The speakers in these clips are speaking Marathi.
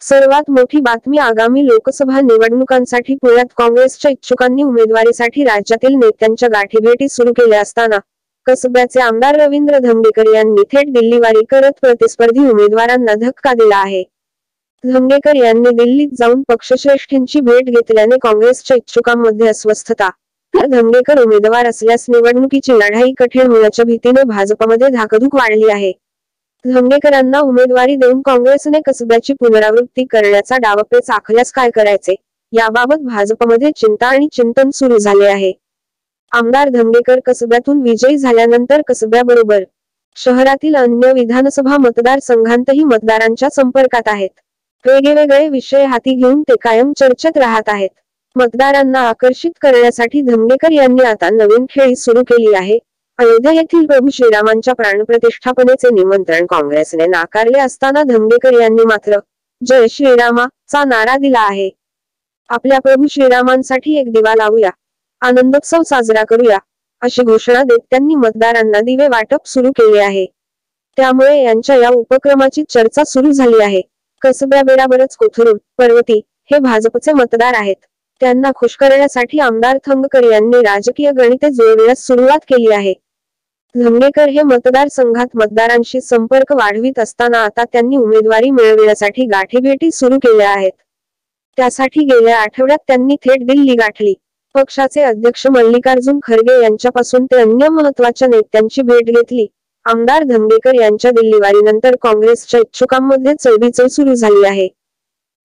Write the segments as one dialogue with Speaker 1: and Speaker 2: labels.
Speaker 1: सर्वात मोठी बातमी आगामी लोकसभा निवडणुकांसाठी पुण्यात काँग्रेसच्या इच्छुकांनी उमेदवारीसाठी राज्यातील नेत्यांच्या गाठीभेटी सुरू केल्या असताना कसब्याचे आमदार रवींद्र धंगेकर यांनी थेट दिल्लीवारी करत प्रतिस्पर्धी उमेदवारांना धक्का दिला आहे. धंगेकर यांनी दिल्लीत जाऊन पक्षश्रेष्ठींची भेट घेतल्याने काँग्रेसच्या इच्छुकांमध्ये अस्वस्थता. धंगेकर उमेदवार असल्यास निवडणुकीची लढाई कठीण होण्याच्या भीतीने भाजपमध्ये धाकधूक वाढली आहे. धंगेकरांना उमेदवारी देऊन काँग्रेसने कसब्याची पुनरावृत्ती करण्याचा डावपेच आखल्यास काय करायचे याबाबत भाजपमध्ये चिंता आणि चिंतन सुरू झाले आहे. आमदार धंगेकर कसब्यातून विजयी झाल्यानंतर कसब्याबरोबर शहरातील अन्य विधानसभा मतदारसंघांतही मतदारांच्या संपर्कात आहेत. वेगवेगळे विषय हाती घेऊन ते कायम चर्चेत राहत आहेत. मतदारांना आकर्षित करण्यासाठी धंगेकर यांनी आता नवीन खेळी सुरू केली आहे. अयोध्या येथील प्रभू श्रीरामांच्या प्राणप्रतिष्ठापनेचे निमंत्रण काँग्रेसने नाकारले असताना धंगेकर यांनी मात्र जय श्रीरामा चा नारा दिला आहे. आपल्या प्रभू श्रीरामांसाठी एक दिवा लावूया, आनंदोत्सव साजरा करूया अशी घोषणा देत त्यांनी मतदारांना दिवे वाटप सुरू केले आहे. त्यामुळे यांच्या या उपक्रमाची चर्चा सुरू झाली आहे. कसब्याबरोबरच कोथरूड, पर्वती हे भाजपचे मतदार आहेत. त्यांना खुश करण्यासाठी आमदार धंगेकर यांनी राजकीय गणिते जुळविण्यास सुरुवात केली आहे. धंगेकर हे मतदारसंघात मतदारांशी संपर्क वाढवित असताना आता त्यांनी उमेदवारी मिळविण्यासाठी गाठीभेटी सुरू केल्या आहेत. त्यासाठी गेल्या आठवड्यात त्यांनी थेट दिल्ली गाठली. पक्षाचे अध्यक्ष मल्लिकार्जुन खरगे यांच्यापासून ते अन्य महत्त्वाच्या नेत्यांची भेट घेतली. आमदार धंगेकर यांच्या दिल्लीवारीनंतर काँग्रेसच्या इच्छुकांमध्ये चलबिचल सुरू झाली आहे.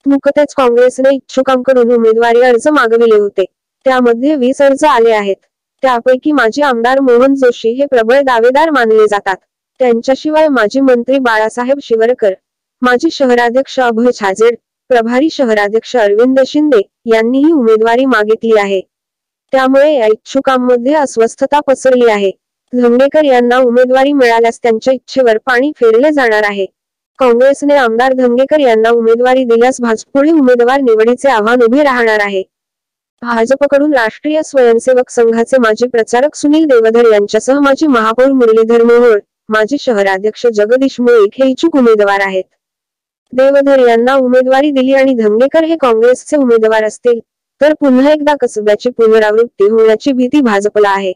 Speaker 1: नुकतेच काँग्रेसने इच्छुकांकडून उमेदवारी अर्ज मागविले होते. त्यामध्ये 20 अर्ज आले आहेत. त्यापैकी माजी आमदार मोहन जोशी हे प्रबळ दावेदार मानले जातात. त्यांच्याशिवाय माजी मंत्री बाळासाहेब शिवरकर, माजी शहराध्यक्ष अभय छाजेड, प्रभारी शहराध्यक्ष अरविंद शिंदे यांनीही उमेदवारी मागितली आहे. त्यामुळे या इच्छुकांमध्ये अस्वस्थता पसरली आहे. धंगेकर यांना उमेदवारी मिळाल्यास त्यांच्या इच्छेवर पाणी फेरले जाणार आहे. काँग्रेसने आमदार धंगेकर यांना उमेदवारी दिल्यास भाजपपुढे उमेदवार निवडीचे आव्हान उभे राहणार आहे. भाजपकडून राष्ट्रीय स्वयंसेवक संघाचे माजी प्रचारक सुनील देवधर यांच्यासह माजी महापौर मुरलीधर मोहोळ, माजी शहराध्यक्ष जगदीश मुळीक हे इच्छुक उमेदवार आहेत. देवधर यांना उमेदवारी दिली आणि धंगेकर हे काँग्रेसचे उमेदवार असतील तर पुन्हा एकदा कसब्याची पुनरावृत्ती होण्याची भीती भाजपला आहे.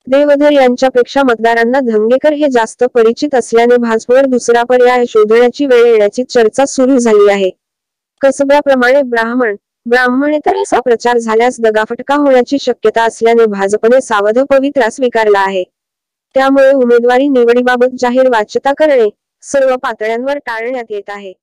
Speaker 1: देवधर यांच्यापेक्षा मतदारांना धंगेकर हे जास्त परिचित असल्याने भाजपवर दुसरा पर्याय शोधण्याची वेळ येण्याची चर्चा सुरू झाली आहे. कसब्याप्रमाणे ब्राह्मणेतर प्रचार झाल्यास दगाफटका होण्याची शक्यता असल्याने भाजपने सावध पवित्रा स्वीकारला आहे. त्यामुळे उमेदवारी निवडीबाबत जाहीर वाच्यता करणे सर्व पातळ्यांवर टाळण्यात येत आहे.